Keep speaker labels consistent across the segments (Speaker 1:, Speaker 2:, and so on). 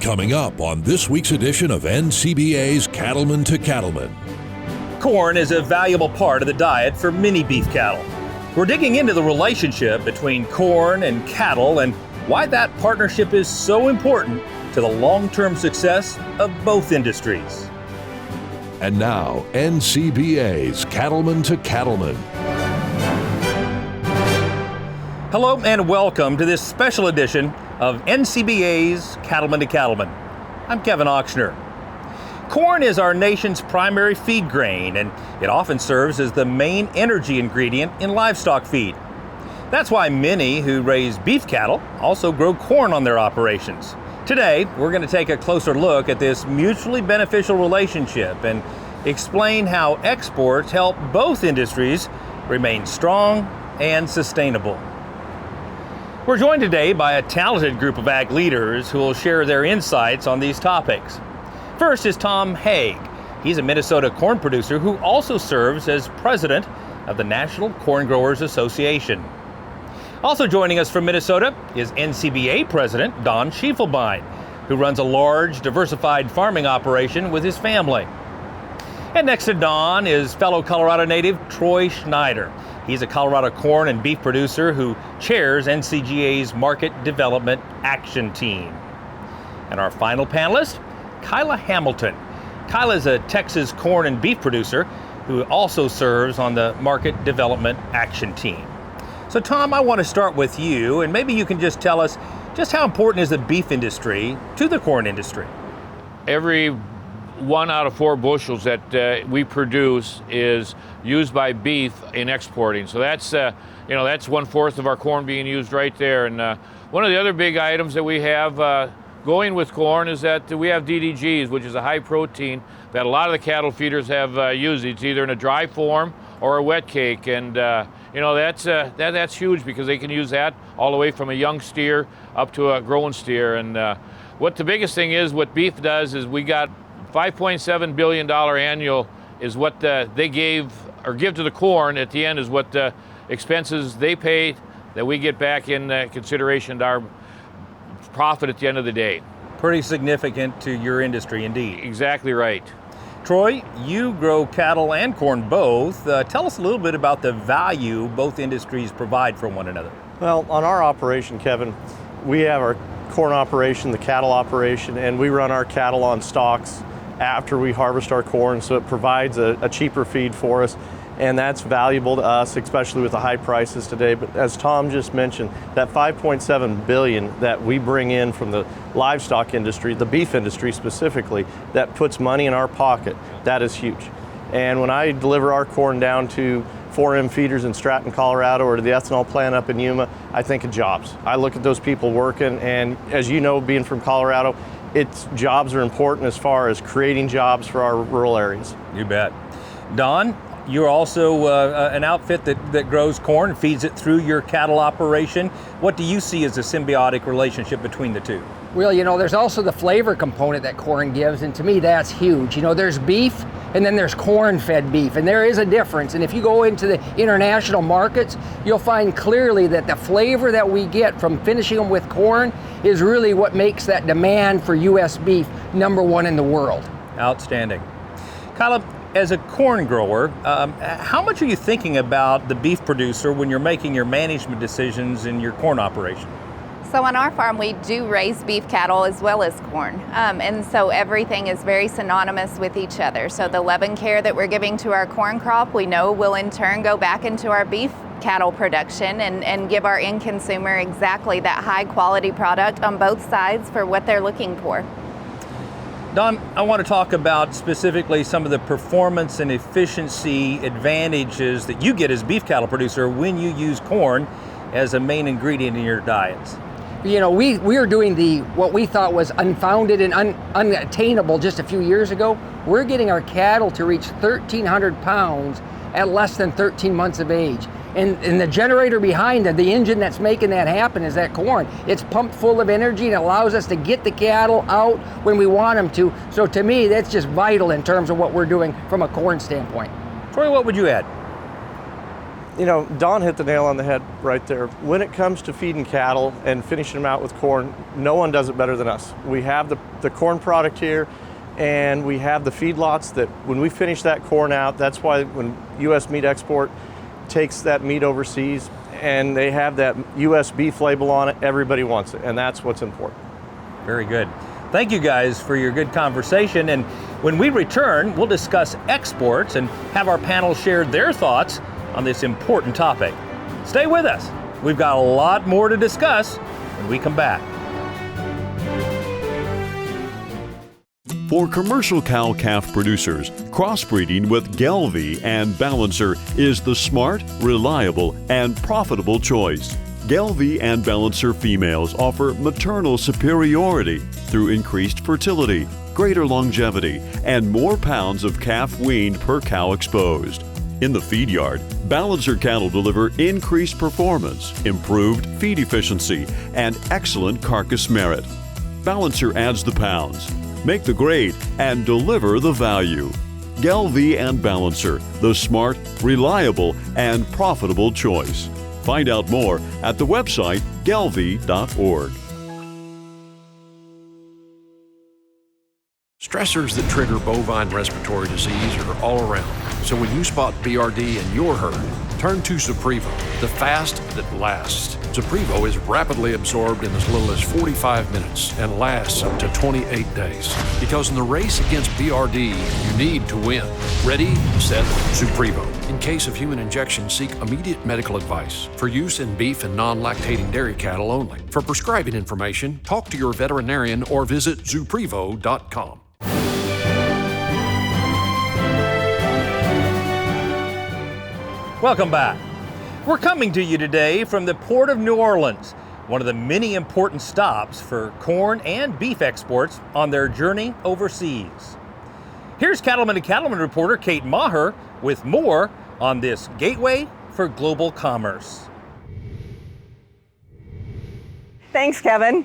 Speaker 1: Coming up on this week's edition of NCBA's Cattlemen to Cattlemen.
Speaker 2: Corn is a valuable part of the diet for many beef cattle. We're digging into the relationship between corn and cattle and why that partnership is so important to the long-term success of both industries.
Speaker 1: And now, NCBA's Cattlemen to Cattlemen.
Speaker 2: Hello and welcome to this special edition of NCBA's Cattlemen to Cattlemen. I'm Kevin Ochsner. Corn is our nation's primary feed grain, and it often serves as the main energy ingredient in livestock feed. That's why many who raise beef cattle also grow corn on their operations. Today, we're going to take a closer look at this mutually beneficial relationship and explain how exports help both industries remain strong and sustainable. We're joined today by a talented group of ag leaders who will share their insights on these topics. First is Tom Haag. He's a Minnesota corn producer who also serves as president of the National Corn Growers Association. Also joining us from Minnesota is NCBA President Don Schiefelbein, who runs a large, diversified farming operation with his family. And next to Don is fellow Colorado native Troy Schneider. He's a Colorado corn and beef producer who chairs NCGA's Market Development Action Team. And our final panelist, Kyla Hamilton. Kyla is a Texas corn and beef producer who also serves on the Market Development Action Team. So Tom, I want to start with you, and maybe you can just tell us just how important is the beef industry to the corn industry?
Speaker 3: Every 1 out of 4 bushels that we produce is used by beef in exporting. So that's that's 1/4 of our corn being used right there. And one of the other big items that we have going with corn is that we have DDGs, which is a high protein that a lot of the cattle feeders have used. It's either in a dry form or a wet cake, and that's huge because they can use that all the way from a young steer up to a grown steer. And what the biggest thing is, what beef does is we got $5.7 billion annual is what they give to the corn at the end is what the expenses they pay that we get back in consideration to our profit at the end of the day.
Speaker 2: Pretty significant to your industry indeed.
Speaker 3: Exactly right.
Speaker 2: Troy, you grow cattle and corn both. Tell us a little bit about the value both industries provide for one another.
Speaker 4: Well, on our operation, Kevin, we have our corn operation, the cattle operation, and we run our cattle on stalks after we harvest our corn, so it provides a cheaper feed for us, and that's valuable to us, especially with the high prices today. But as Tom just mentioned, that $5.7 billion that we bring in from the livestock industry, the beef industry specifically, that puts money in our pocket, that is huge. And when I deliver our corn down to 4M feeders in Stratton, Colorado, or to the ethanol plant up in Yuma, I think of jobs. I look at those people working, and as you know, being from Colorado, jobs are important as far as creating jobs for our rural areas.
Speaker 2: You bet. Don, you're also an outfit that grows corn and feeds it through your cattle operation. What do you see as a symbiotic relationship between the two?
Speaker 5: Well, there's also the flavor component that corn gives, and to me that's huge. There's beef and then there's corn-fed beef, and there is a difference. And if you go into the international markets, you'll find clearly that the flavor that we get from finishing them with corn is really what makes that demand for U.S. beef #1 in the world.
Speaker 2: Outstanding. Kyla, as a corn grower, how much are you thinking about the beef producer when you're making your management decisions in your corn operation?
Speaker 6: So on our farm, we do raise beef cattle as well as corn. And so everything is very synonymous with each other. So the love and care that we're giving to our corn crop, we know will in turn go back into our beef cattle production and give our end consumer exactly that high quality product on both sides for what they're looking for.
Speaker 2: Don, I want to talk about specifically some of the performance and efficiency advantages that you get as beef cattle producer when you use corn as a main ingredient in your diets.
Speaker 5: We were doing what we thought was unfounded and unattainable just a few years ago. We're getting our cattle to reach 1,300 pounds at less than 13 months of age. And the generator behind it, the engine that's making that happen, is that corn. It's pumped full of energy and allows us to get the cattle out when we want them to. So to me, that's just vital in terms of what we're doing from a corn standpoint.
Speaker 2: Troy, what would you add?
Speaker 4: You know, Don hit the nail on the head right there. When it comes to feeding cattle and finishing them out with corn, no one does it better than us. We have the corn product here, and we have the feedlots that when we finish that corn out, that's why when U.S. Meat Export takes that meat overseas and they have that U.S. beef label on it, everybody wants it, and that's what's important.
Speaker 2: Very good. Thank you guys for your good conversation. And when we return, we'll discuss exports and have our panel share their thoughts on this important topic. Stay with us. We've got a lot more to discuss when we come back.
Speaker 7: For commercial cow-calf producers, crossbreeding with Gelbvieh and Balancer is the smart, reliable, and profitable choice. Gelbvieh and Balancer females offer maternal superiority through increased fertility, greater longevity, and more pounds of calf weaned per cow exposed. In the feed yard, Balancer cattle deliver increased performance, improved feed efficiency, and excellent carcass merit. Balancer adds the pounds, make the grade, and deliver the value. Gelbvieh and Balancer, the smart, reliable, and profitable choice. Find out more at the website gelbvieh.org.
Speaker 8: Stressors that trigger bovine respiratory disease are all around. So when you spot BRD in your herd, turn to Zuprevo, the fast that lasts. Zuprevo is rapidly absorbed in as little as 45 minutes and lasts up to 28 days. Because in the race against BRD, you need to win. Ready, set, Zuprevo. In case of human injection, seek immediate medical advice. For use in beef and non-lactating dairy cattle only. For prescribing information, talk to your veterinarian or visit Zuprevo.com.
Speaker 2: Welcome back. We're coming to you today from the Port of New Orleans, one of the many important stops for corn and beef exports on their journey overseas. Here's Cattlemen to Cattlemen reporter Kate Maher with more on this gateway for global commerce.
Speaker 9: Thanks, Kevin.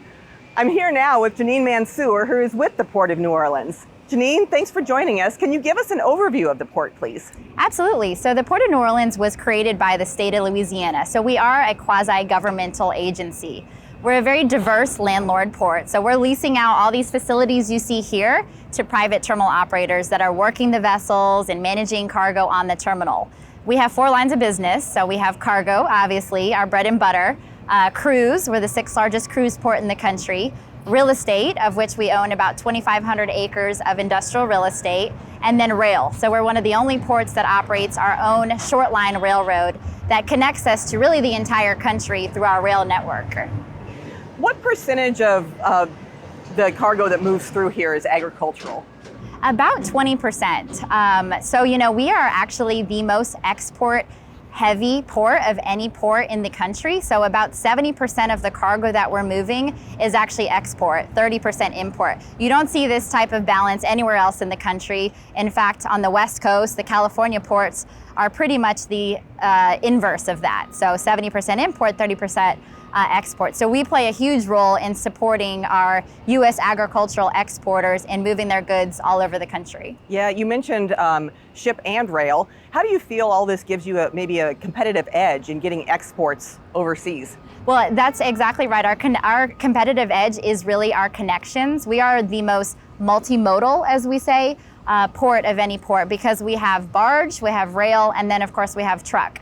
Speaker 9: I'm here now with Janine Mansour, who is with the Port of New Orleans. Janine, thanks for joining us. Can you give us an overview of the port, please?
Speaker 10: Absolutely. So the Port of New Orleans was created by the state of Louisiana. So we are a quasi-governmental agency. We're a very diverse landlord port. So we're leasing out all these facilities you see here to private terminal operators that are working the vessels and managing cargo on the terminal. We have 4 lines of business. So we have cargo, obviously, our bread and butter, cruise, we're the 6th largest cruise port in the country, real estate, of which we own about 2,500 acres of industrial real estate, and then rail. So we're one of the only ports that operates our own short line railroad that connects us to really the entire country through our rail network.
Speaker 9: What percentage of the cargo that moves through here is agricultural?
Speaker 10: About 20%. So, we are actually the most export heavy port of any port in the country. So about 70% of the cargo that we're moving is actually export, 30% import. You don't see this type of balance anywhere else in the country. In fact, on the West Coast, the California ports are pretty much the inverse of that. So 70% import, 30% export. So we play a huge role in supporting our U.S. agricultural exporters and moving their goods all over the country.
Speaker 9: Yeah, you mentioned ship and rail. How do you feel all this gives you maybe a competitive edge in getting exports overseas?
Speaker 10: Well, that's exactly right. Our competitive edge is really our connections. We are the most multimodal, as we say, port of any port, because we have barge, we have rail, and then of course we have truck.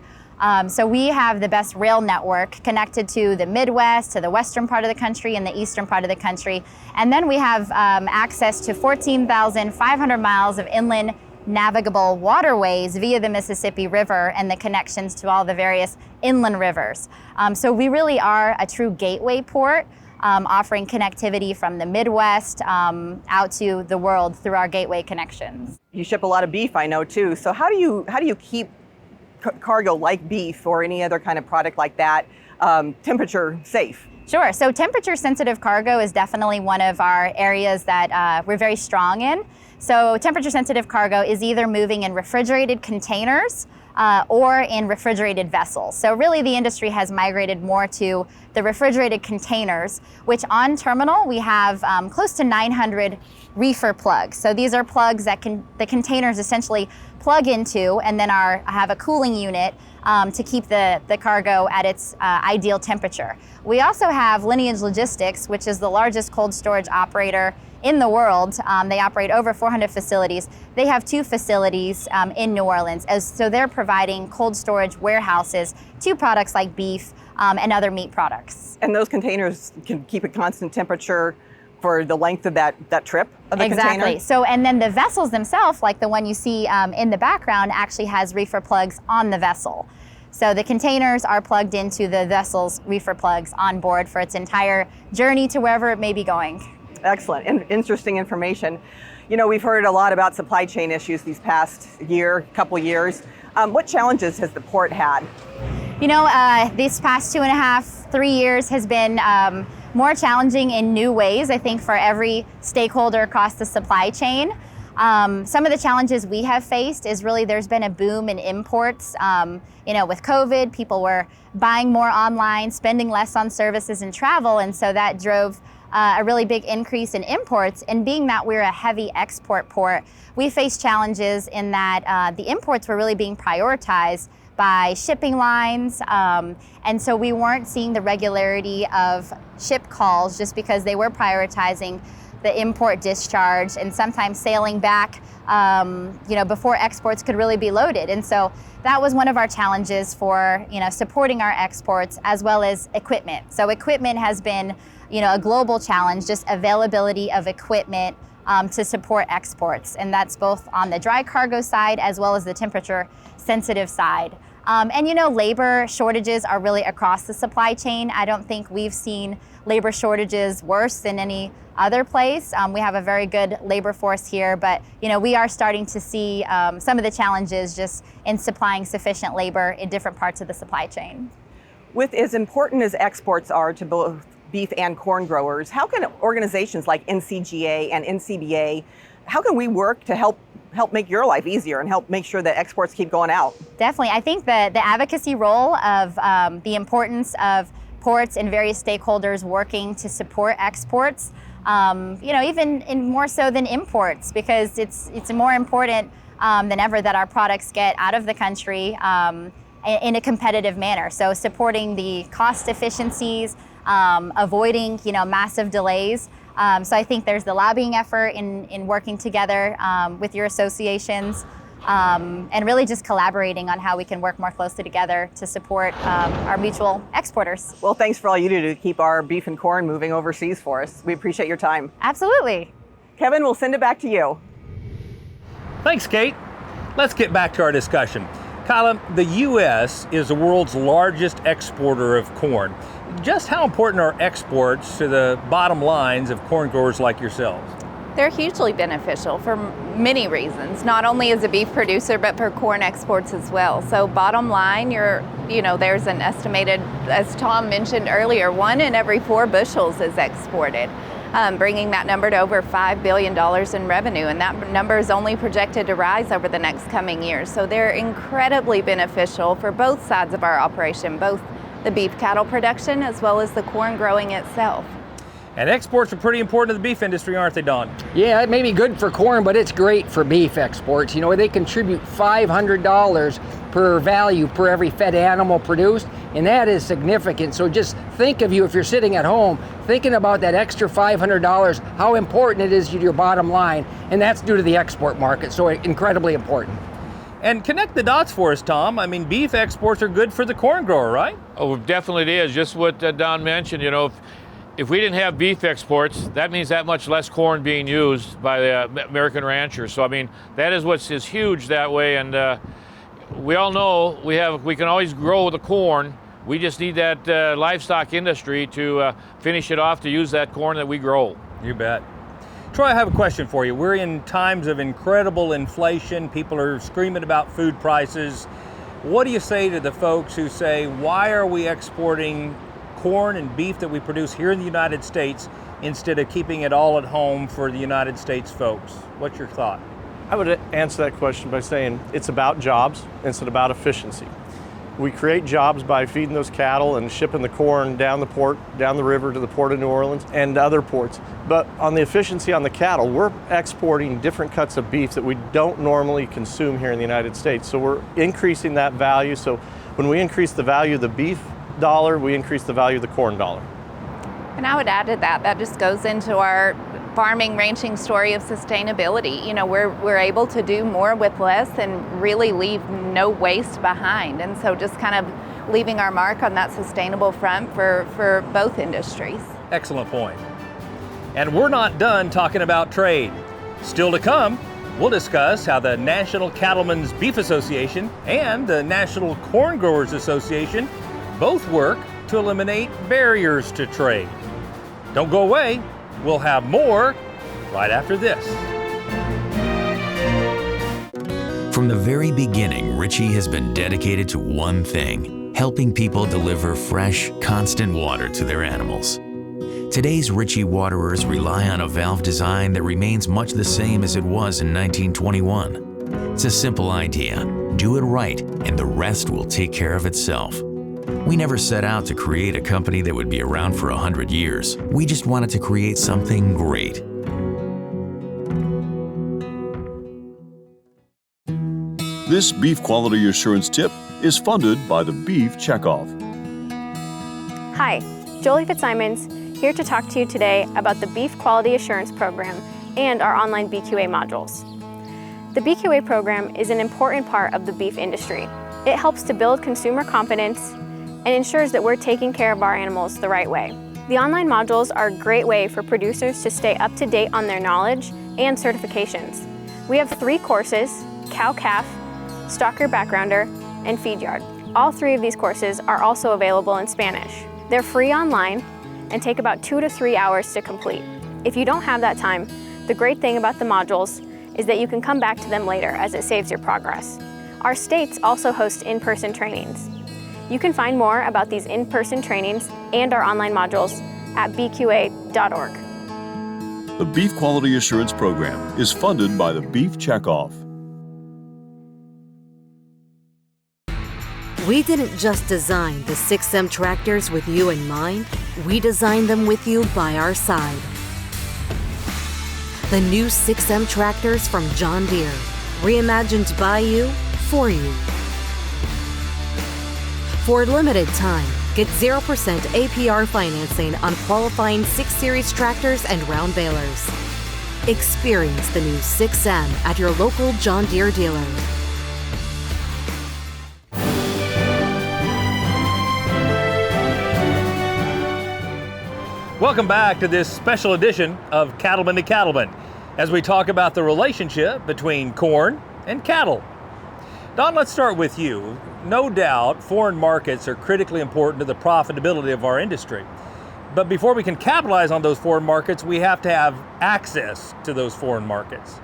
Speaker 10: So we have the best rail network connected to the Midwest, to the western part of the country and the eastern part of the country. And then we have access to 14,500 miles of inland navigable waterways via the Mississippi River and the connections to all the various inland rivers. So we really are a true gateway port, offering connectivity from the Midwest out to the world through our gateway connections.
Speaker 9: You ship a lot of beef, I know too. So how do you keep cargo like beef or any other kind of product like that temperature safe?
Speaker 10: Sure. So temperature sensitive cargo is definitely one of our areas that we're very strong in. So temperature sensitive cargo is either moving in refrigerated containers or in refrigerated vessels. So really the industry has migrated more to the refrigerated containers, which on terminal we have close to 900 reefer plugs. So these are plugs that the containers essentially plug into and then have a cooling unit to keep the cargo at its ideal temperature. We also have Lineage Logistics, which is the largest cold storage operator in the world. They operate over 400 facilities. They have 2 facilities in New Orleans, so they're providing cold storage warehouses to products like beef and other meat products.
Speaker 9: And those containers can keep a constant temperature for the length of that trip of the container?
Speaker 10: Exactly. So, and then the vessels themselves, like the one you see in the background, actually has reefer plugs on the vessel. So the containers are plugged into the vessel's reefer plugs on board for its entire journey to wherever it may be going.
Speaker 9: Excellent and interesting information. You know, we've heard a lot about supply chain issues these past couple years. What challenges has the port had?
Speaker 10: You know, these past 2.5, 3 years has been more challenging in new ways, I think, for every stakeholder across the supply chain. Some of the challenges we have faced is really there's been a boom in imports. You know, with COVID, people were buying more online, spending less on services and travel, and so that drove a really big increase in imports. And being that we're a heavy export port, we faced challenges in that the imports were really being prioritized by shipping lines, and so we weren't seeing the regularity of ship calls just because they were prioritizing the import discharge and sometimes sailing back you know, before exports could really be loaded. And so that was one of our challenges for, you know, supporting our exports as well as equipment. So equipment has been, you know, a global challenge, just availability of equipment to support exports. And that's both on the dry cargo side as well as the temperature sensitive side. And you know, labor shortages are really across the supply chain. I don't think we've seen labor shortages worse than any other place. We have a very good labor force here, but you know, we are starting to see some of the challenges just in supplying sufficient labor in different parts of the supply chain.
Speaker 9: With as important as exports are to both beef and corn growers, how can organizations like NCGA and NCBA, how can we work to help make your life easier and help make sure that exports keep going out?
Speaker 10: Definitely. I think the advocacy role of the importance of ports and various stakeholders working to support exports, you know, even more so than imports, because it's more important than ever that our products get out of the country in a competitive manner. So supporting the cost efficiencies, avoiding, you know, massive delays. So I think there's the lobbying effort in working together with your associations and really just collaborating on how we can work more closely together to support our mutual exporters.
Speaker 9: Well, thanks for all you do to keep our beef and corn moving overseas for us. We appreciate your time.
Speaker 10: Absolutely.
Speaker 9: Kevin, we'll send it back to you.
Speaker 2: Thanks, Kate. Let's get back to our discussion. Kyla, the U.S. is the world's largest exporter of corn. Just how important are exports to the bottom lines of corn growers like yourselves?
Speaker 6: They're hugely beneficial for many reasons, not only as a beef producer, but for corn exports as well. So bottom line, there's an estimated, as Tom mentioned earlier, 1 in every 4 bushels is exported, bringing that number to over $5 billion in revenue. And that number is only projected to rise over the next coming years. So they're incredibly beneficial for both sides of our operation, both the beef cattle production as well as the corn growing itself.
Speaker 2: And exports are pretty important to the beef industry, aren't they, Don?
Speaker 5: Yeah, it may be good for corn, but it's great for beef exports. You know, they contribute $500 per value per every fed animal produced, and that is significant. So just think of you, if you're sitting at home, thinking about that extra $500, how important it is to your bottom line, and that's due to the export market, so incredibly important.
Speaker 2: And connect the dots for us, Tom. I mean, beef exports are good for the corn grower, right?
Speaker 3: Oh, definitely it is. Just what Don mentioned, you know, if we didn't have beef exports, that means that much less corn being used by the American ranchers. So, I mean, that is what's is huge that way. And we all know we can always grow the corn. We just need that livestock industry to finish it off to use that corn that we grow.
Speaker 2: You bet. Troy, I have a question for you. We're in times of incredible inflation. People are screaming about food prices. What do you say to the folks who say, why are we exporting corn and beef that we produce here in the United States instead of keeping it all at home for the United States folks? What's your thought?
Speaker 4: I would answer that question by saying it's about jobs, it's about efficiency. We create jobs by feeding those cattle and shipping the corn down the port, down the river to the Port of New Orleans and other ports. But on the efficiency on the cattle, we're exporting different cuts of beef that we don't normally consume here in the United States. So we're increasing that value. So when we increase the value of the beef dollar, we increase the value of the corn dollar.
Speaker 6: And I would add to that, that just goes into our farming, ranching story of sustainability. You know, we're able to do more with less and really leave no waste behind. And so just kind of leaving our mark on that sustainable front for both industries.
Speaker 2: Excellent point. And we're not done talking about trade. Still to come, we'll discuss how the National Cattlemen's Beef Association and the National Corn Growers Association both work to eliminate barriers to trade. Don't go away. We'll have more right after this.
Speaker 11: From the very beginning, Ritchie has been dedicated to one thing: helping people deliver fresh, constant water to their animals. Today's Ritchie waterers rely on a valve design that remains much the same as it was in 1921. It's a simple idea. Do it right, and the rest will take care of itself. We never set out to create a company that would be around for 100 years. We just wanted to create something great.
Speaker 7: This beef quality assurance tip is funded by the Beef Checkoff.
Speaker 12: Hi, Jolie Fitzsimons here to talk to you today about the Beef Quality Assurance Program and our online BQA modules. The BQA program is an important part of the beef industry. It helps to build consumer confidence and ensures that we're taking care of our animals the right way. The online modules are a great way for producers to stay up to date on their knowledge and certifications. We have 3 courses: cow-calf, stocker backgrounder, and feed yard. All 3 of these courses are also available in Spanish. They're free online and take about 2 to 3 hours to complete. If you don't have that time, the great thing about the modules is that you can come back to them later as it saves your progress. Our states also host in-person trainings. You can find more about these in-person trainings and our online modules at bqa.org.
Speaker 7: The Beef Quality Assurance Program is funded by the Beef Checkoff.
Speaker 13: We didn't just design the 6M tractors with you in mind, we designed them with you by our side. The new 6M tractors from John Deere, reimagined by you, for you. For a limited time, get 0% APR financing on qualifying 6 Series tractors and round balers. Experience the new 6M at your local John Deere dealer.
Speaker 2: Welcome back to this special edition of Cattlemen to Cattlemen, as we talk about the relationship between corn and cattle. Don, let's start with you. No doubt, foreign markets are critically important to the profitability of our industry. But before we can capitalize on those foreign markets, we have to have access to those foreign markets.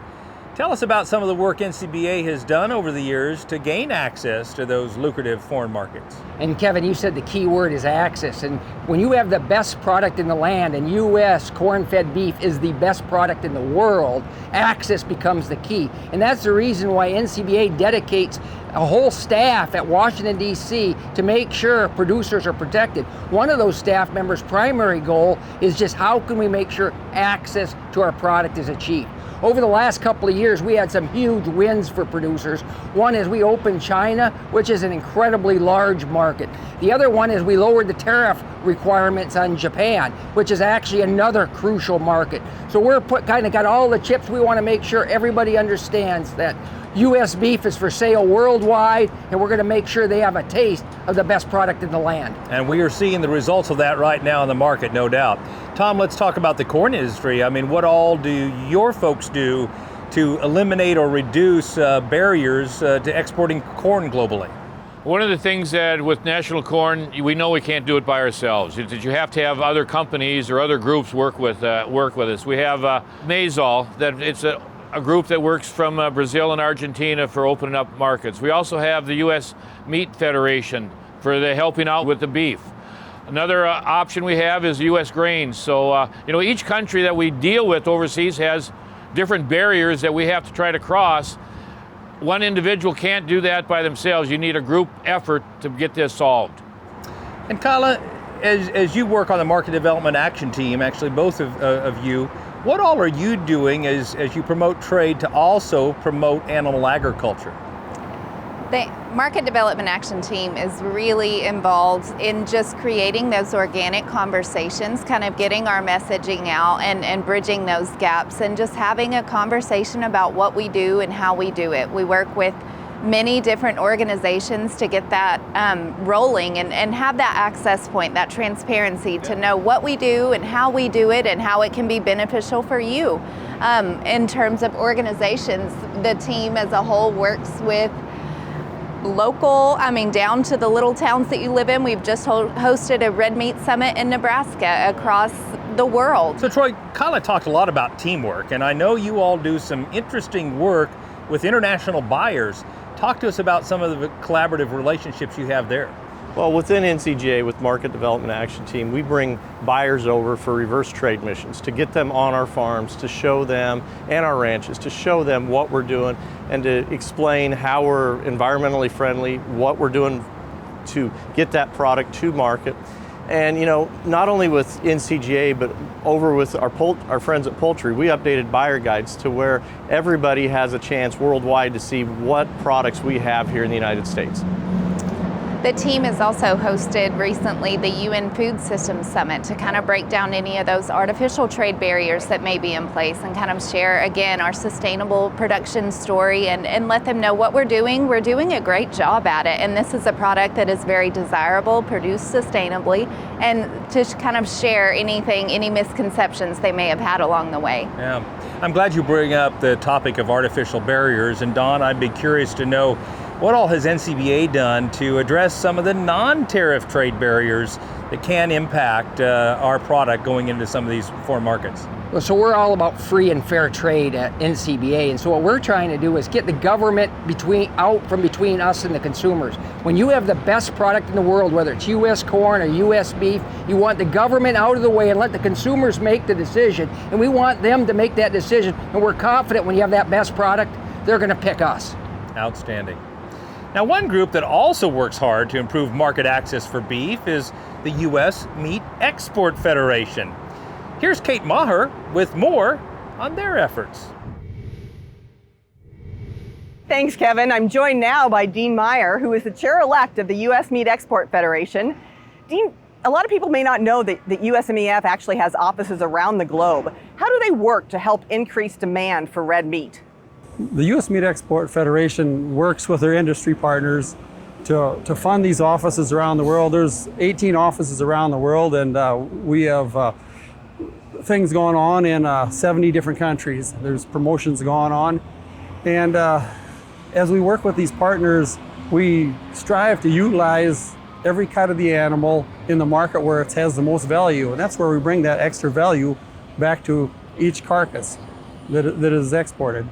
Speaker 2: Tell us about some of the work NCBA has done over the years to gain access to those lucrative foreign markets.
Speaker 5: And Kevin, you said the key word is access. And when you have the best product in the land, and U.S. corn-fed beef is the best product in the world, access becomes the key. And that's the reason why NCBA dedicates a whole staff at Washington, D.C. to make sure producers are protected. One of those staff members' primary goal is just how can we make sure access to our product is achieved. Over the last couple of years, we had some huge wins for producers. One is we opened China, which is an incredibly large market. The other one is we lowered the tariff requirements on Japan, which is actually another crucial market. So we're kind of got all the chips. We want to make sure everybody understands that U.S. beef is for sale worldwide, and we're going to make sure they have a taste of the best product in the land.
Speaker 2: And we are seeing the results of that right now in the market, no doubt. Tom, let's talk about the corn industry. I mean, what all do your folks do to eliminate or reduce barriers to exporting corn globally?
Speaker 3: One of the things that with National Corn, we know we can't do it by ourselves. It's that you have to have other companies or other groups work with us. We have Mazol, that it's a group that works from Brazil and Argentina for opening up markets. We also have the U.S. Meat Federation for the helping out with the beef. Another option we have is U.S. grains. So, each country that we deal with overseas has different barriers that we have to try to cross. One individual can't do that by themselves. You need a group effort to get this solved.
Speaker 2: And Kyla, as you work on the market development action team, actually both of you, what all are you doing as you promote trade to also promote animal agriculture?
Speaker 6: The Market Development Action Team is really involved in just creating those organic conversations, kind of getting our messaging out and bridging those gaps and just having a conversation about what we do and how we do it. We work with many different organizations to get that rolling and have that access point, that transparency to know what we do and how we do it and how it can be beneficial for you. In terms of organizations, the team as a whole works with local, down to the little towns that you live in. We've just hosted a Red Meat Summit in Nebraska across the world.
Speaker 2: So Troy, Kyla talked a lot about teamwork, and I know you all do some interesting work with international buyers. Talk to us about some of the collaborative relationships you have there.
Speaker 4: Well, within NCGA, with Market Development Action Team, we bring buyers over for reverse trade missions to get them on our farms, to show them, and our ranches, to show them what we're doing and to explain how we're environmentally friendly, what we're doing to get that product to market. And not only with NCGA, but over with our friends at Poultry, we updated buyer guides to where everybody has a chance worldwide to see what products we have here in the United States.
Speaker 6: The team has also hosted recently the UN Food Systems Summit to kind of break down any of those artificial trade barriers that may be in place and kind of share, again, our sustainable production story and let them know what we're doing. We're doing a great job at it, and this is a product that is very desirable, produced sustainably, and to kind of share any misconceptions they may have had along the way.
Speaker 2: Yeah, I'm glad you bring up the topic of artificial barriers, and Don, I'd be curious to know, what all has NCBA done to address some of the non-tariff trade barriers that can impact our product going into some of these foreign markets?
Speaker 5: Well, so we're all about free and fair trade at NCBA, and so what we're trying to do is get the government out from between us and the consumers. When you have the best product in the world, whether it's U.S. corn or U.S. beef, you want the government out of the way and let the consumers make the decision, and we want them to make that decision, and we're confident when you have that best product, they're going to pick us.
Speaker 2: Outstanding. Now, one group that also works hard to improve market access for beef is the U.S. Meat Export Federation. Here's Kate Maher with more on their efforts.
Speaker 9: Thanks, Kevin. I'm joined now by Dean Meyer, who is the chair-elect of the U.S. Meat Export Federation. Dean, a lot of people may not know that USMEF actually has offices around the globe. How do they work to help increase demand for red meat?
Speaker 14: The U.S. Meat Export Federation works with their industry partners to fund these offices around the world. There's 18 offices around the world, and we have things going on in 70 different countries. There's promotions going on. And as we work with these partners, we strive to utilize every cut of the animal in the market where it has the most value. And that's where we bring that extra value back to each carcass that is exported.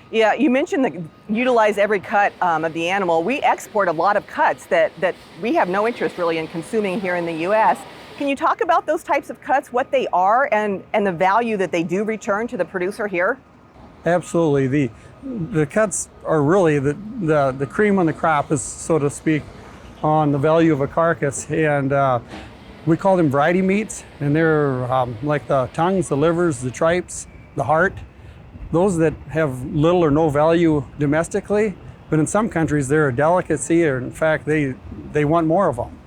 Speaker 9: Yeah, you mentioned utilize every cut of the animal. We export a lot of cuts that we have no interest really in consuming here in the U.S. Can you talk about those types of cuts, what they are, and the value that they do return to the producer here?
Speaker 14: Absolutely. The cuts are really the cream on the crop, is so to speak, on the value of a carcass. And we call them variety meats, and they're like the tongues, the livers, the tripes, the heart. Those that have little or no value domestically, but in some countries they're a delicacy, or in fact they want more of them.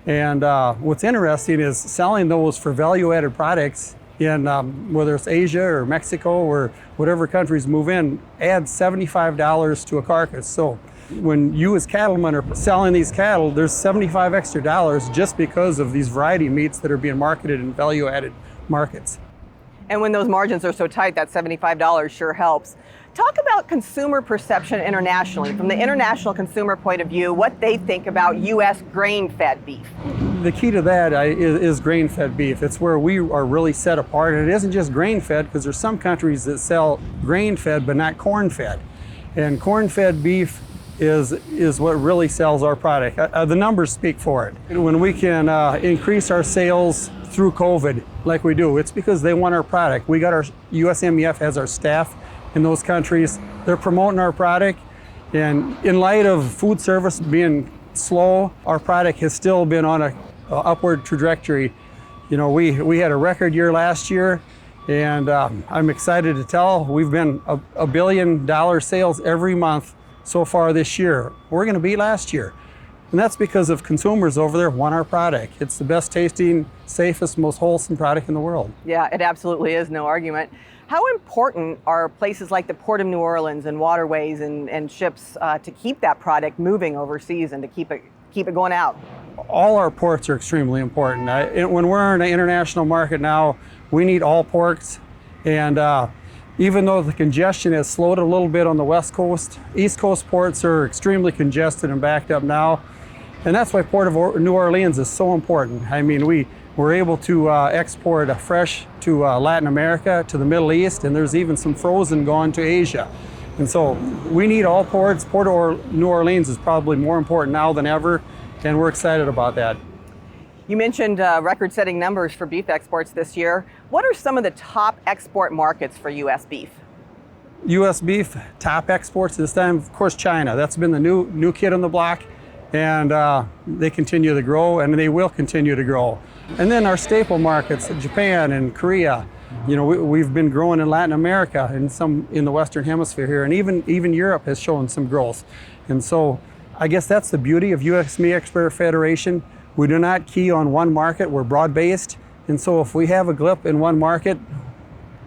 Speaker 14: And what's interesting is selling those for value-added products in whether it's Asia or Mexico or whatever countries move in, adds $75 to a carcass. So when you as cattlemen are selling these cattle, there's $75 extra just because of these variety meats that are being marketed in value-added markets.
Speaker 9: And when those margins are so tight, that $75 sure helps. Talk about consumer perception internationally, from the international consumer point of view, what they think about U.S. grain-fed beef.
Speaker 14: The key to that is grain-fed beef. It's where we are really set apart. And it isn't just grain-fed, because there's some countries that sell grain-fed but not corn-fed. And corn-fed beef is what really sells our product. The numbers speak for it. When we can increase our sales through COVID like we do. It's because they want our product. We got our USMEF as our staff in those countries. They're promoting our product. And in light of food service being slow, our product has still been on a upward trajectory. You know, we had a record year last year, and I'm excited to tell we've been $1 billion sales every month so far this year. We're going to beat last year. And that's because of consumers over there want our product. It's the best tasting, safest, most wholesome product in the world.
Speaker 9: Yeah, it absolutely is, no argument. How important are places like the Port of New Orleans and waterways and ships to keep that product moving overseas and to keep it going out?
Speaker 14: All our ports are extremely important. When we're in an international market now, we need all ports. And even though the congestion has slowed a little bit on the West Coast, East Coast ports are extremely congested and backed up now. And that's why Port of New Orleans is so important. I mean, we're able to export fresh to Latin America, to the Middle East, and there's even some frozen going to Asia. And so we need all ports. Port of New Orleans is probably more important now than ever, and we're excited about that.
Speaker 9: You mentioned record-setting numbers for beef exports this year. What are some of the top export markets for U.S. beef?
Speaker 14: U.S. beef, top exports this time, of course, China. That's been the new kid on the block, and they continue to grow, and they will continue to grow. And then our staple markets, Japan and Korea. You know, we've been growing in Latin America and some in the Western Hemisphere here, and even Europe has shown some growth. And so I guess that's the beauty of U.S. Meat Export Federation. We do not key on one market, we're broad-based. And so if we have a glip in one market,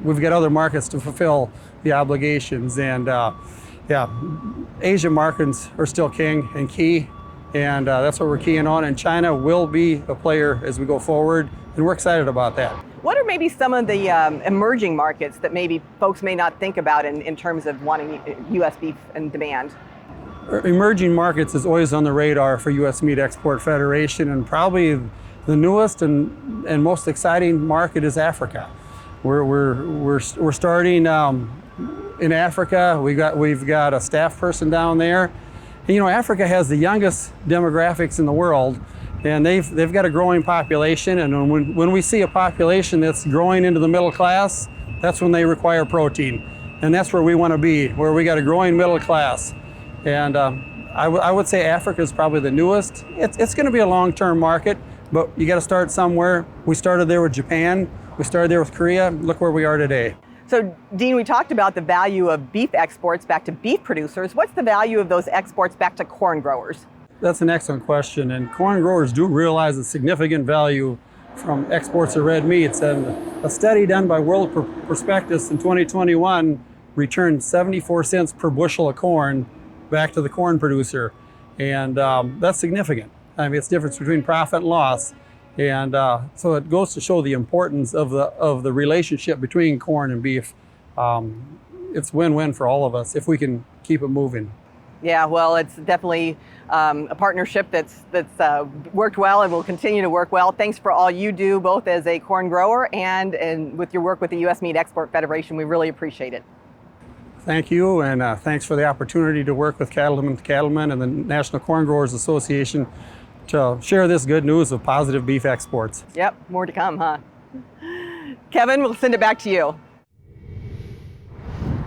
Speaker 14: we've got other markets to fulfill the obligations. And yeah, Asia markets are still king and key. And that's what we're keying on. And China will be a player as we go forward. And we're excited about that.
Speaker 9: What are maybe some of the emerging markets that maybe folks may not think about in terms of wanting U.S. beef and demand?
Speaker 14: Emerging markets is always on the radar for U.S. Meat Export Federation, and probably the newest and most exciting market is Africa. We're starting in Africa. We've got a staff person down there. And, you know, Africa has the youngest demographics in the world, and they've got a growing population. And when we see a population that's growing into the middle class, that's when they require protein, and that's where we want to be, where we got a growing middle class. And I would say Africa is probably the newest. It's going to be a long-term market, but you got to start somewhere. We started there with Japan. We started there with Korea. Look where we are today.
Speaker 9: So, Dean, we talked about the value of beef exports back to beef producers. What's the value of those exports back to corn growers?
Speaker 14: That's an excellent question. And corn growers do realize the significant value from exports of red meats. And a study done by World Prospectus in 2021 returned 74 cents per bushel of corn back to the corn producer. And that's significant. I mean, it's the difference between profit and loss. And so it goes to show the importance of the relationship between corn and beef. It's win-win for all of us if we can keep it moving.
Speaker 9: Yeah, well, it's definitely a partnership that's worked well and will continue to work well. Thanks for all you do, both as a corn grower and with your work with the U.S. Meat Export Federation. We really appreciate it.
Speaker 14: Thank you, and thanks for the opportunity to work with Cattlemen and the National Corn Growers Association to share this good news of positive beef exports.
Speaker 9: Yep, more to come, huh? Kevin, we'll send it back to you.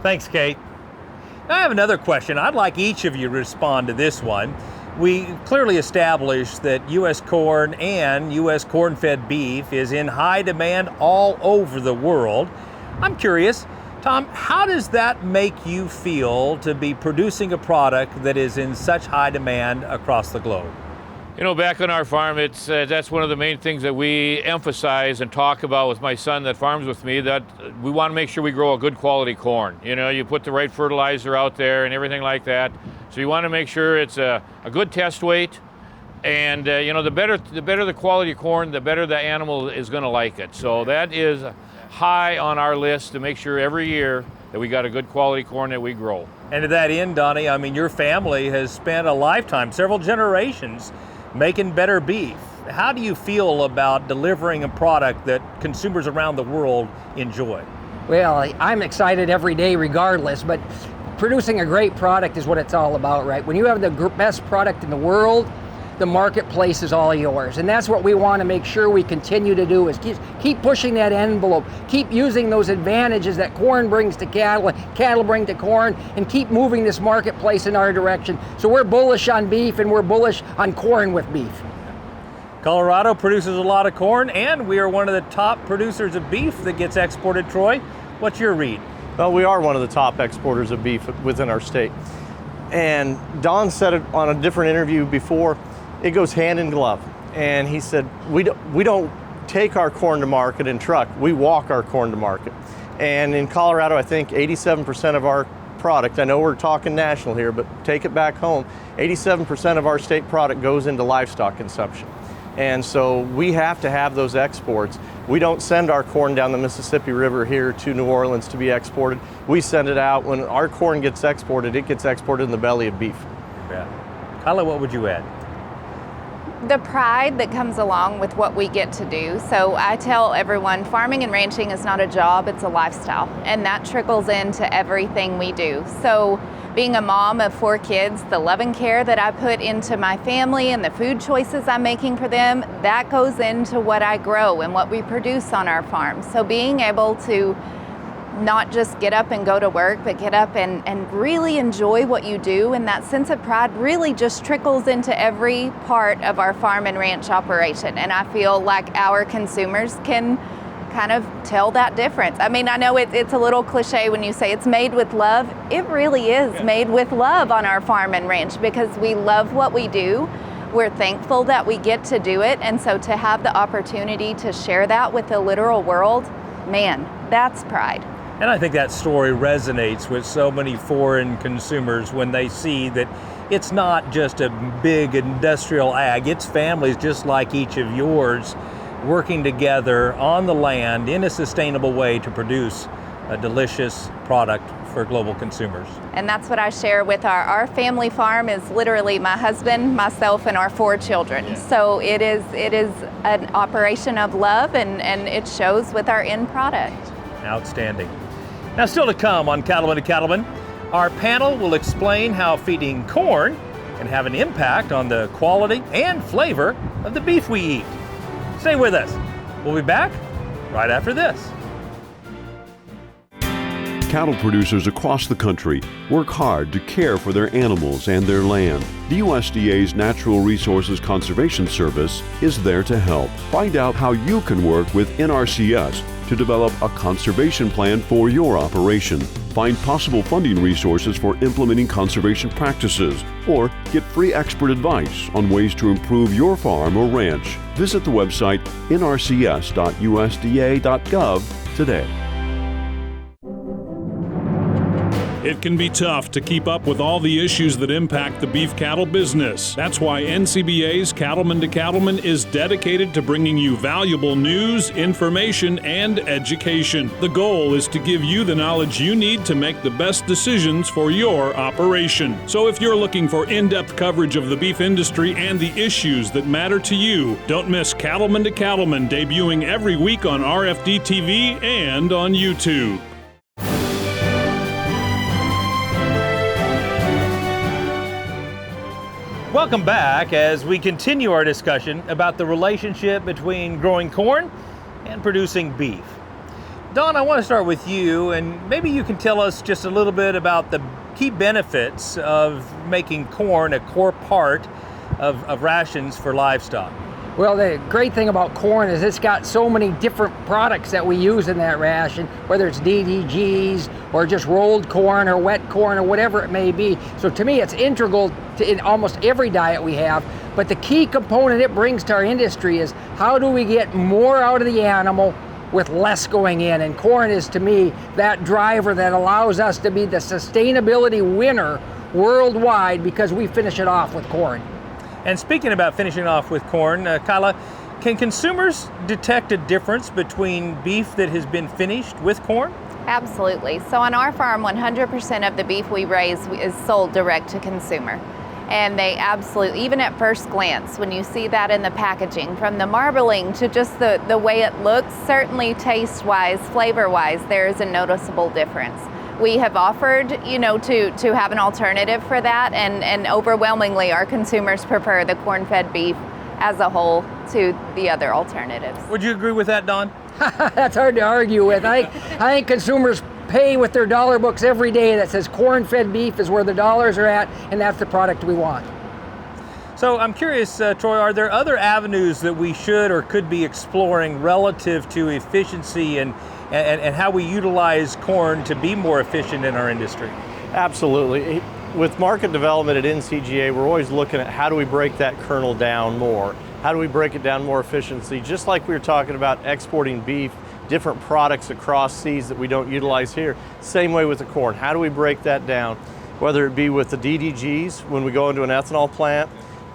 Speaker 2: Thanks, Kate. I have another question. I'd like each of you to respond to this one. We clearly established that U.S. corn and U.S. corn-fed beef is in high demand all over the world. I'm curious, Tom, how does that make you feel to be producing a product that is in such high demand across the globe?
Speaker 3: You know, back on our farm, that's one of the main things that we emphasize and talk about with my son that farms with me, that we want to make sure we grow a good quality corn. You know, you put the right fertilizer out there and everything like that. So you want to make sure it's a good test weight. And, you know, the better the quality of corn, the better the animal is going to like it. So that is high on our list to make sure every year that we got a good quality corn that we grow.
Speaker 2: And to that end, Donnie, I mean, your family has spent a lifetime, several generations, making better beef. How do you feel about delivering a product that consumers around the world enjoy?
Speaker 5: Well, I'm excited every day regardless, but producing a great product is what it's all about, right? When you have the best product in the world, the marketplace is all yours. And that's what we want to make sure we continue to do, is keep pushing that envelope, keep using those advantages that corn brings to cattle and cattle bring to corn, and keep moving this marketplace in our direction. So we're bullish on beef, and we're bullish on corn with beef.
Speaker 2: Colorado produces a lot of corn, and we are one of the top producers of beef that gets exported. Troy, what's your read?
Speaker 4: Well, we are one of the top exporters of beef within our state. And Don said it on a different interview before, it goes hand in glove. And he said, we don't take our corn to market in truck, we walk our corn to market. And in Colorado, I think 87% of our product, I know we're talking national here, but take it back home, 87% of our state product goes into livestock consumption. And so we have to have those exports. We don't send our corn down the Mississippi River here to New Orleans to be exported. We send it out. When our corn gets exported, it gets exported in the belly of beef.
Speaker 2: Yeah. Kyla, what would you add?
Speaker 6: The pride that comes along with what we get to do. So I tell everyone, farming and ranching is not a job, it's a lifestyle. And that trickles into everything we do. So being a mom of 4 kids, the love and care that I put into my family and the food choices I'm making for them, that goes into what I grow and what we produce on our farm. So being able to not just get up and go to work, but get up and really enjoy what you do, and that sense of pride really just trickles into every part of our farm and ranch operation. And I feel like our consumers can kind of tell that difference. I mean, I know it's a little cliche when you say it's made with love. It really is made with love on our farm and ranch, because we love what we do. We're thankful that we get to do it. And so to have the opportunity to share that with the literal world, man, that's pride.
Speaker 2: And I think that story resonates with so many foreign consumers when they see that it's not just a big industrial ag, it's families just like each of yours working together on the land in a sustainable way to produce a delicious product for global consumers.
Speaker 6: And that's what I share with our family farm is literally my husband, myself, and our 4 children. Yeah. So it is an operation of love, and it shows with our end product.
Speaker 2: Outstanding. Now, still to come on Cattlemen to Cattlemen, our panel will explain how feeding corn can have an impact on the quality and flavor of the beef we eat. Stay with us. We'll be back right after this.
Speaker 7: Cattle producers across the country work hard to care for their animals and their land. The USDA's Natural Resources Conservation Service is there to help. Find out how you can work with NRCS to develop a conservation plan for your operation. Find possible funding resources for implementing conservation practices, or get free expert advice on ways to improve your farm or ranch. Visit the website nrcs.usda.gov today.
Speaker 15: It can be tough to keep up with all the issues that impact the beef cattle business. That's why NCBA's Cattlemen to Cattlemen is dedicated to bringing you valuable news, information, and education. The goal is to give you the knowledge you need to make the best decisions for your operation. So if you're looking for in-depth coverage of the beef industry and the issues that matter to you, don't miss Cattlemen to Cattlemen, debuting every week on RFD TV and on YouTube.
Speaker 2: Welcome back as we continue our discussion about the relationship between growing corn and producing beef. Don, I want to start with you, and maybe you can tell us just a little bit about the key benefits of making corn a core part of rations for livestock.
Speaker 5: Well, the great thing about corn is it's got so many different products that we use in that ration, whether it's DDGs or just rolled corn or wet corn or whatever it may be. So to me, it's integral to in almost every diet we have. But the key component it brings to our industry is how do we get more out of the animal with less going in? And corn is, to me, that driver that allows us to be the sustainability winner worldwide, because we finish it off with corn.
Speaker 2: And speaking about finishing off with corn, Kyla, can consumers detect a difference between beef that has been finished with corn?
Speaker 6: Absolutely. So on our farm, 100% of the beef we raise is sold direct to consumer. And they absolutely, even at first glance, when you see that in the packaging, from the marbling to just the way it looks, certainly taste-wise, flavor-wise, there is a noticeable difference. we have offered, to have an alternative for that, and overwhelmingly our consumers prefer the corn-fed beef as a whole to the other alternatives.
Speaker 2: Would you agree with that, Don?
Speaker 5: That's hard to argue with. I think consumers pay with their dollar books every day that says corn-fed beef is where the dollars are at, and that's the product we want.
Speaker 2: So I'm curious, Troy, are there other avenues that we should or could be exploring relative to efficiency and how we utilize corn to be more efficient in our industry?
Speaker 4: Absolutely. With market development at NCGA, we're always looking at how do we break that kernel down more? How do we break it down more efficiency? Just like we were talking about exporting beef, different products across seas that we don't utilize here. Same way with the corn. How do we break that down? Whether it be with the DDGs when we go into an ethanol plant,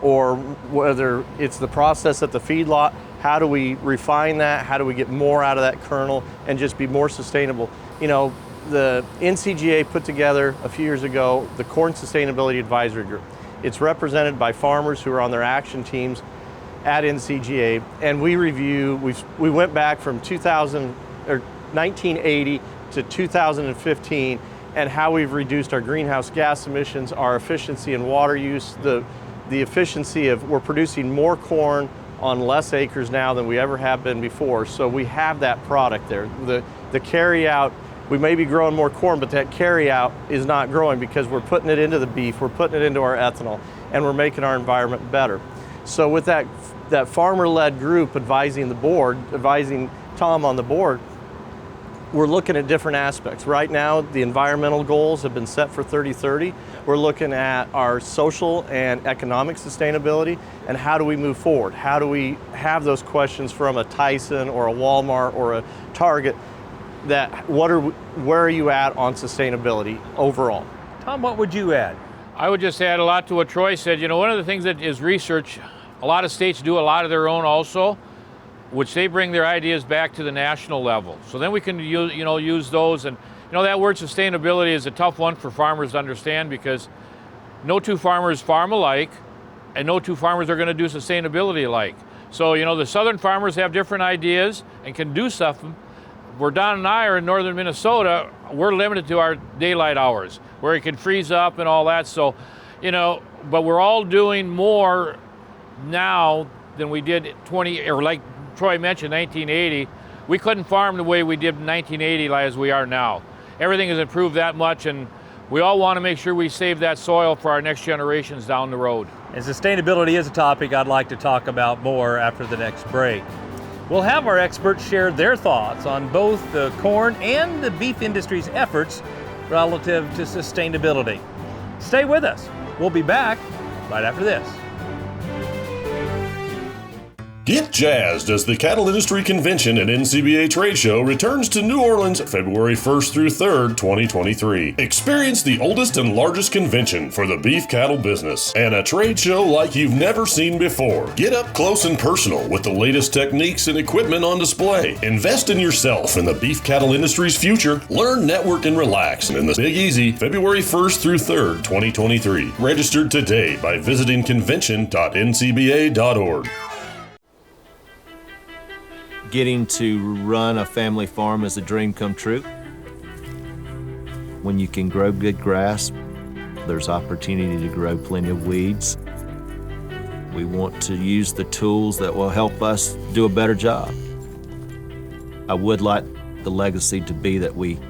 Speaker 4: or whether it's the process at the feedlot, how do we refine that? How do we get more out of that kernel and just be more sustainable? The NCGA put together a few years ago the Corn Sustainability Advisory Group. It's represented by farmers who are on their action teams at NCGA, and we went back from 1980 to 2015 and how we've reduced our greenhouse gas emissions, our efficiency in water use, the efficiency of we're producing more corn on less acres now than we ever have been before. So we have that product there. The carry out, we may be growing more corn, but that carry out is not growing because we're putting it into the beef, we're putting it into our ethanol, and we're making our environment better. So with that farmer-led group advising the board, advising Tom on the board, we're looking at different aspects. Right now, the environmental goals have been set for 30-30. We're looking at our social and economic sustainability and how do we move forward? How do we have those questions from a Tyson or a Walmart or a Target that where are you at on sustainability overall?
Speaker 2: Tom, what would you add?
Speaker 3: I would just add a lot to what Troy said. One of the things that is research, a lot of states do a lot of their own also, which they bring their ideas back to the national level. So then we can use those. And that word sustainability is a tough one for farmers to understand because no two farmers farm alike and no two farmers are going to do sustainability alike. So, the southern farmers have different ideas and can do stuff. Where Don and I are in northern Minnesota, we're limited to our daylight hours where it can freeze up and all that. So, but we're all doing more now than we did like Troy mentioned, 1980. We couldn't farm the way we did in 1980 as we are now. Everything has improved that much, and we all want to make sure we save that soil for our next generations down the road.
Speaker 2: And sustainability is a topic I'd like to talk about more after the next break. We'll have our experts share their thoughts on both the corn and the beef industry's efforts relative to sustainability. Stay with us. We'll be back right after this.
Speaker 16: Get jazzed as the Cattle Industry Convention and NCBA Trade Show returns to New Orleans February 1st through 3rd, 2023. Experience the oldest and largest convention for the beef cattle business and a trade show like you've never seen before. Get up close and personal with the latest techniques and equipment on display. Invest in yourself and the beef cattle industry's future. Learn, network, and relax in the Big Easy February 1st through 3rd, 2023. Registered today by visiting convention.ncba.org.
Speaker 17: Getting to run a family farm is a dream come true. When you can grow good grass, there's opportunity to grow plenty of weeds. We want to use the tools that will help us do a better job. I would like the legacy to be that we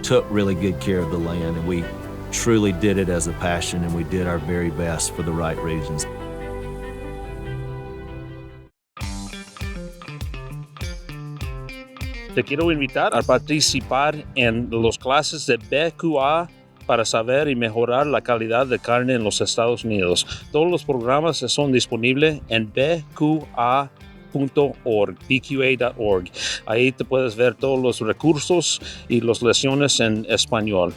Speaker 17: took really good care of the land and we truly did it as a passion and we did our very best for the right reasons.
Speaker 18: Te quiero invitar a participar en las clases de BQA para saber y mejorar la calidad de carne en los Estados Unidos. Todos los programas son disponibles en bqa.org, bqa.org. Ahí te puedes ver todos los recursos y las lecciones en español.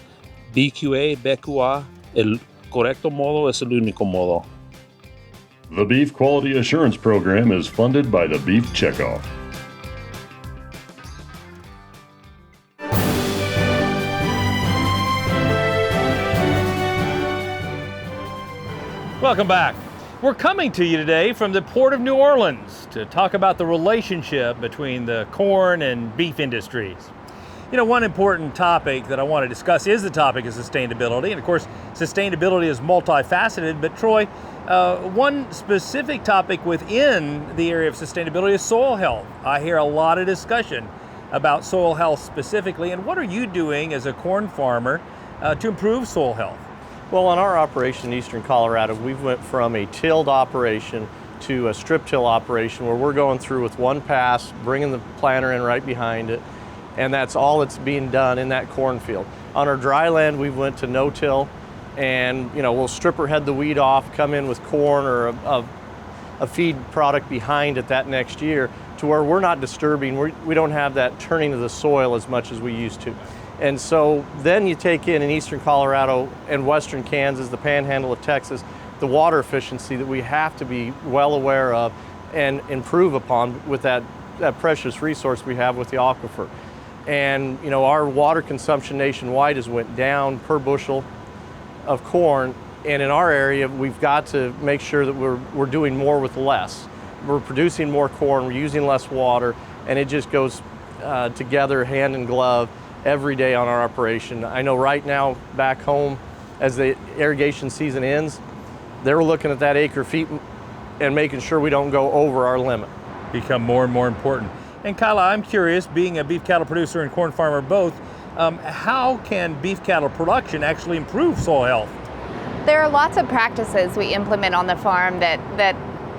Speaker 18: BQA, el correcto modo es el único modo.
Speaker 16: The Beef Quality Assurance Program is funded by the Beef Checkoff.
Speaker 2: Welcome back. We're coming to you today from the Port of New Orleans to talk about the relationship between the corn and beef industries. You know, one important topic that I want to discuss is the topic of sustainability. And of course, sustainability is multifaceted, but Troy, one specific topic within the area of sustainability is soil health. I hear a lot of discussion about soil health specifically, and what are you doing as a corn farmer to improve soil health?
Speaker 4: Well, on our operation in eastern Colorado, we went from a tilled operation to a strip till operation where we're going through with one pass, bringing the planter in right behind it, and that's all that's being done in that cornfield. On our dry land, we went to no-till, and we'll stripper head the weed off, come in with corn or a feed product behind it that next year, to where we're not disturbing, we don't have that turning of the soil as much as we used to. And so then you take in eastern Colorado and western Kansas, the panhandle of Texas, the water efficiency that we have to be well aware of and improve upon with that precious resource we have with the aquifer. And our water consumption nationwide has went down per bushel of corn, and in our area we've got to make sure that we're doing more with less. We're producing more corn, we're using less water, and it just goes together hand in glove every day on our operation. I know right now back home, as the irrigation season ends, they're looking at that acre feet and making sure we don't go over our limit.
Speaker 2: Become more and more important. And Kyla, I'm curious, being a beef cattle producer and corn farmer both, how can beef cattle production actually improve soil health?
Speaker 6: There are lots of practices we implement on the farm that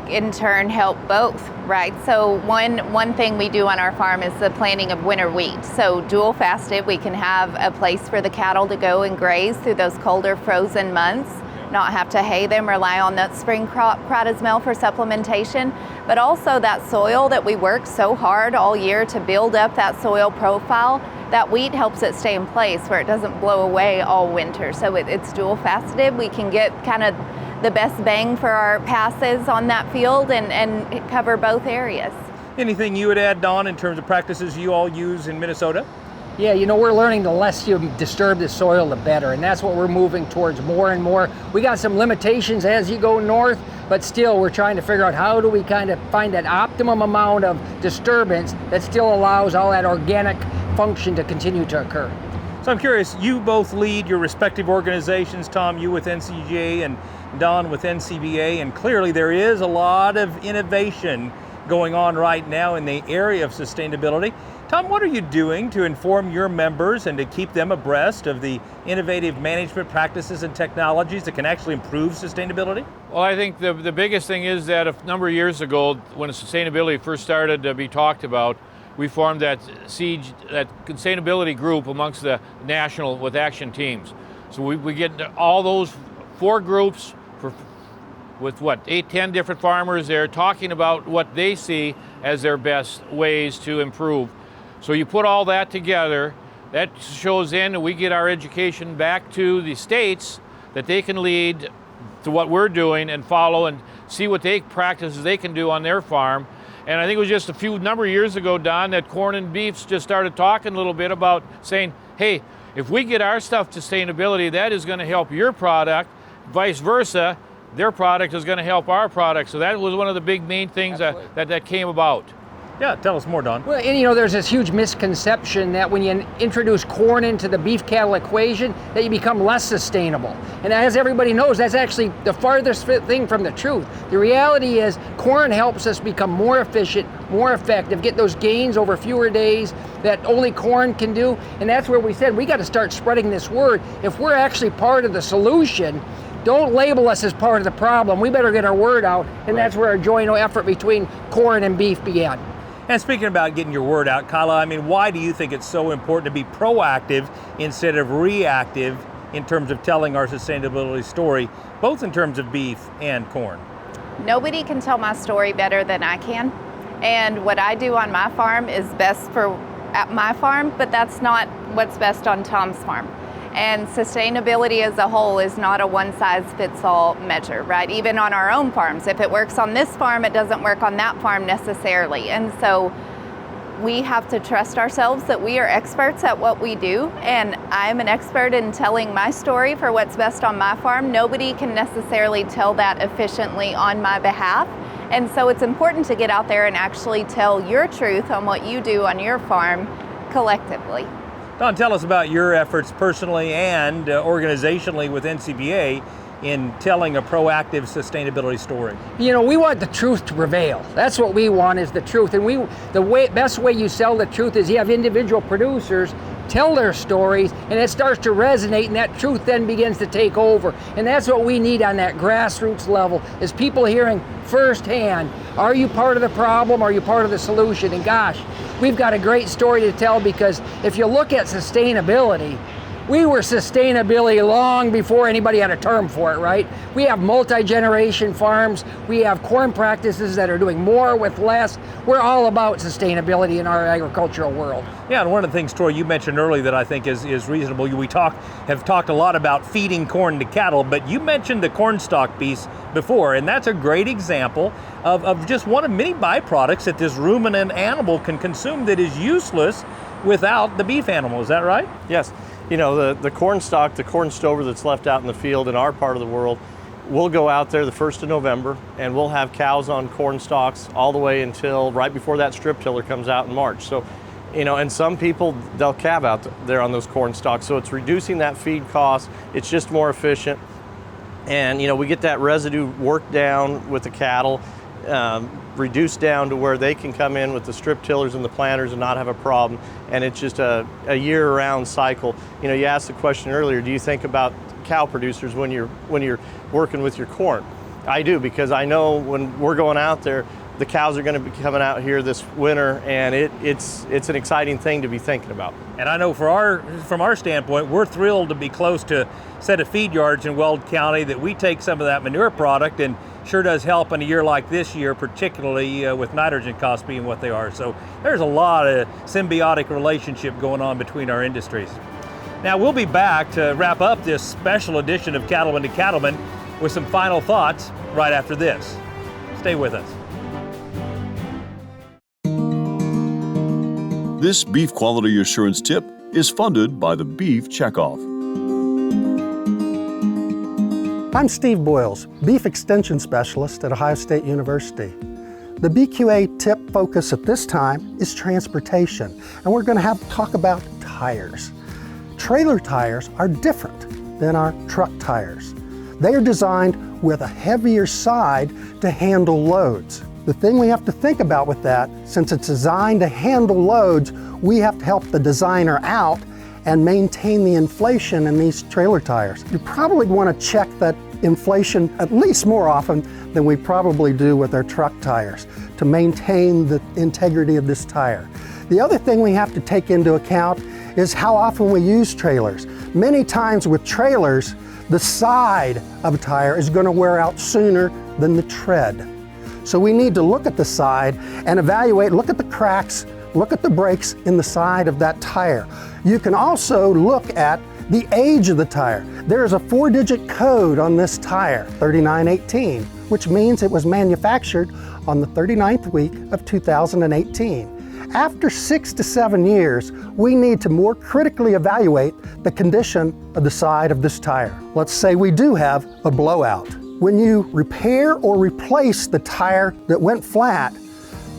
Speaker 6: in turn help both, right? So one thing we do on our farm is the planting of winter wheat. So dual fasted, we can have a place for the cattle to go and graze through those colder frozen months, not have to hay them, rely on that spring crop meal for supplementation, but also that soil that we work so hard all year to build up that soil profile, that wheat helps it stay in place where it doesn't blow away all winter. So it's dual faceted. We can get kind of the best bang for our passes on that field and cover both areas.
Speaker 2: Anything you would add, Don, in terms of practices you all use in Minnesota?
Speaker 5: Yeah, we're learning the less you disturb the soil, the better, and that's what we're moving towards more and more. We got some limitations as you go north, but still we're trying to figure out how do we kind of find that optimum amount of disturbance that still allows all that organic function to continue to occur.
Speaker 2: So I'm curious, you both lead your respective organizations, Tom, you with NCGA and Don with NCBA, and clearly there is a lot of innovation going on right now in the area of sustainability. Tom, what are you doing to inform your members and to keep them abreast of the innovative management practices and technologies that can actually improve sustainability?
Speaker 3: Well, I think the biggest thing is that a number of years ago, when sustainability first started to be talked about, we formed that sustainability group amongst the national with action teams. So we get all those 4 groups with 8-10 different farmers there talking about what they see as their best ways to improve. So you put all that together, that shows in, and we get our education back to the states that they can lead to what we're doing and follow and see what practices they can do on their farm. And I think it was just a number of years ago, Don, that corn and beefs just started talking a little bit about saying, hey, if we get our stuff to sustainability, that is going to help your product, vice versa, their product is going to help our product. So that was one of the big main things that came about.
Speaker 2: Yeah, tell us more, Don.
Speaker 5: Well, and there's this huge misconception that when you introduce corn into the beef cattle equation, that you become less sustainable. And as everybody knows, that's actually the farthest thing from the truth. The reality is corn helps us become more efficient, more effective, get those gains over fewer days that only corn can do. And that's where we said we got to start spreading this word. If we're actually part of the solution, don't label us as part of the problem. We better get our word out, and that's where our joint effort between corn and beef began.
Speaker 2: And speaking about getting your word out, Kyla, why do you think it's so important to be proactive instead of reactive in terms of telling our sustainability story, both in terms of beef and corn?
Speaker 6: Nobody can tell my story better than I can. And what I do on my farm is best at my farm, but that's not what's best on Tom's farm. And sustainability as a whole is not a one-size-fits-all measure, right? Even on our own farms. If it works on this farm, it doesn't work on that farm necessarily. And so we have to trust ourselves that we are experts at what we do. And I'm an expert in telling my story for what's best on my farm. Nobody can necessarily tell that efficiently on my behalf. And so it's important to get out there and actually tell your truth on what you do on your farm collectively.
Speaker 2: Don, tell us about your efforts personally and organizationally with NCBA in telling a proactive sustainability story.
Speaker 5: You know, we want the truth to prevail. That's what we want, is the truth. And best way you sell the truth is you have individual producers tell their stories, and it starts to resonate, and that truth then begins to take over. And that's what we need on that grassroots level, is people hearing firsthand, are you part of the problem, are you part of the solution? And gosh, we've got a great story to tell, because if you look at sustainability, we were sustainability long before anybody had a term for it, right? We have multi-generation farms. We have corn practices that are doing more with less. We're all about sustainability in our agricultural world.
Speaker 2: Yeah, and one of the things, Troy, you mentioned earlier that I think is reasonable. We have talked a lot about feeding corn to cattle, but you mentioned the corn stalk piece before, and that's a great example of just one of many byproducts that this ruminant animal can consume that is useless without the beef animal. Is that right?
Speaker 4: Yes. You know, the corn stalk, the corn stover that's left out in the field in our part of the world, we'll go out there the 1st of November and we'll have cows on corn stalks all the way until right before that strip tiller comes out in March. So, you know, and some people, they'll calve out there on those corn stalks. So it's reducing that feed cost. It's just more efficient. And, you know, we get that residue worked down with the cattle, reduced down to where they can come in with the strip tillers and the planters and not have a problem. And it's just a year-round cycle. You know, you asked the question earlier, do you think about cow producers when you're working with your corn? I do, because I know when we're going out there, the cows are going to be coming out here this winter, and it's an exciting thing to be thinking about.
Speaker 2: And I know from our standpoint, we're thrilled to be close to a set of feed yards in Weld County that we take some of that manure product, and sure does help in a year like this year, particularly with nitrogen costs being what they are. So there's a lot of symbiotic relationship going on between our industries. Now we'll be back to wrap up this special edition of Cattlemen to Cattlemen with some final thoughts right after this. Stay with us.
Speaker 7: This beef quality assurance tip is funded by the Beef Checkoff.
Speaker 19: I'm Steve Boyles, Beef Extension Specialist at Ohio State University. The BQA tip focus at this time is transportation, and we're going to talk about tires. Trailer tires are different than our truck tires. They are designed with a heavier side to handle loads. The thing we have to think about with that, since it's designed to handle loads, we have to help the designer out and maintain the inflation in these trailer tires. You probably want to check that inflation at least more often than we probably do with our truck tires to maintain the integrity of this tire. The other thing we have to take into account is how often we use trailers. Many times with trailers, the side of a tire is going to wear out sooner than the tread. So we need to look at the side and evaluate, look at the cracks, look at the breaks in the side of that tire. You can also look at the age of the tire. There's a 4-digit code on this tire, 3918, which means it was manufactured on the 39th week of 2018. After 6 to 7 years, we need to more critically evaluate the condition of the side of this tire. Let's say we do have a blowout. When you repair or replace the tire that went flat,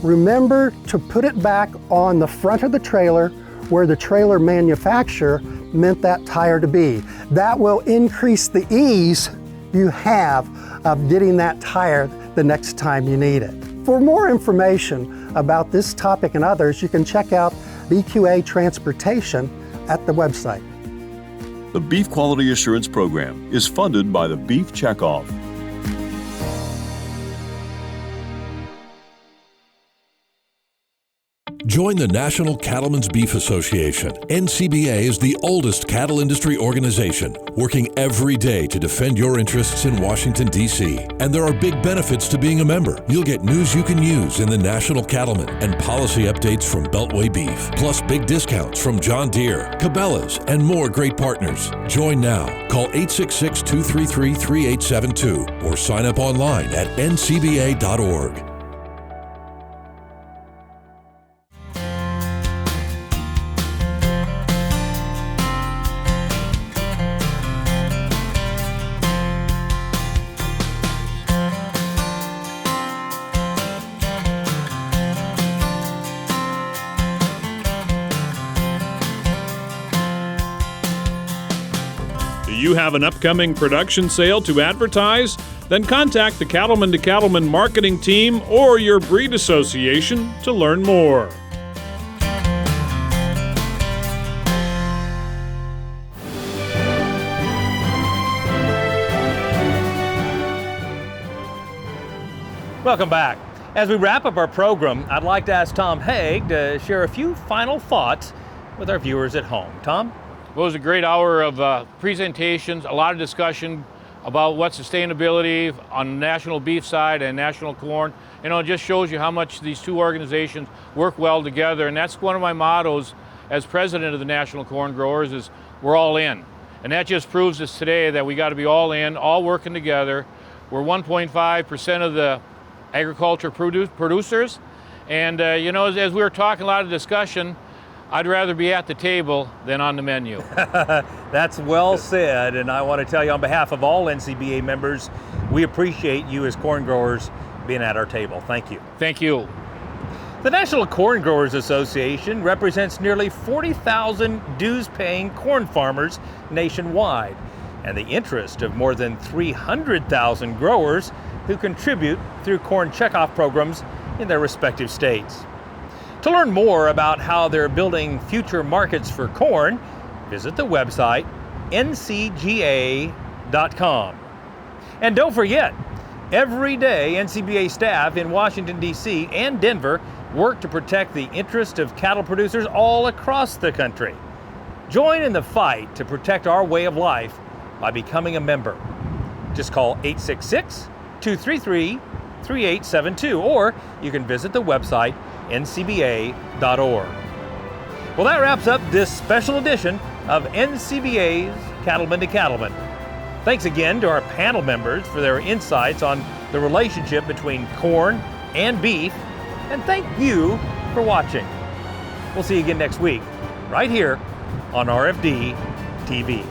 Speaker 19: remember to put it back on the front of the trailer where the trailer manufacturer meant that tire to be. That will increase the ease you have of getting that tire the next time you need it. For more information about this topic and others, you can check out BQA Transportation at the website.
Speaker 7: The Beef Quality Assurance Program is funded by the Beef Checkoff.
Speaker 1: Join the National Cattlemen's Beef Association. NCBA is the oldest cattle industry organization, working every day to defend your interests in Washington, D.C. And there are big benefits to being a member. You'll get news you can use in the National Cattlemen and policy updates from Beltway Beef, plus big discounts from John Deere, Cabela's, and more great partners. Join now. Call 866-233-3872 or sign up online at ncba.org.
Speaker 15: you have an upcoming production sale to advertise? Then contact the Cattlemen to Cattlemen marketing team or your breed association to learn more.
Speaker 2: Welcome back. As we wrap up our program, I'd like to ask Tom Haag to share a few final thoughts with our viewers at home. Tom?
Speaker 3: Well, it was a great hour of presentations, a lot of discussion about what sustainability on the national beef side and national corn. You know, it just shows you how much these two organizations work well together. And that's one of my mottos as president of the National Corn Growers is we're all in. And that just proves us today that we got to be all in, all working together. We're 1.5% of the agriculture producers. And, you know, as we were talking, a lot of discussion, I'd rather be at the table than on the menu.
Speaker 2: That's well said, and I want to tell you on behalf of all NCBA members, we appreciate you as corn growers being at our table. Thank you.
Speaker 3: Thank you.
Speaker 2: The National Corn Growers Association represents nearly 40,000 dues-paying corn farmers nationwide, and the interest of more than 300,000 growers who contribute through corn checkoff programs in their respective states. To learn more about how they're building future markets for corn, visit the website ncga.com. And don't forget, every day NCBA staff in Washington, D.C. and Denver work to protect the interest of cattle producers all across the country. Join in the fight to protect our way of life by becoming a member. Just call 866-233-3872, or you can visit the website ncba.org. Well, that wraps up this special edition of NCBA's Cattlemen to Cattlemen. Thanks again to our panel members for their insights on the relationship between corn and beef, and thank you for watching. We'll see you again next week, right here on RFD TV.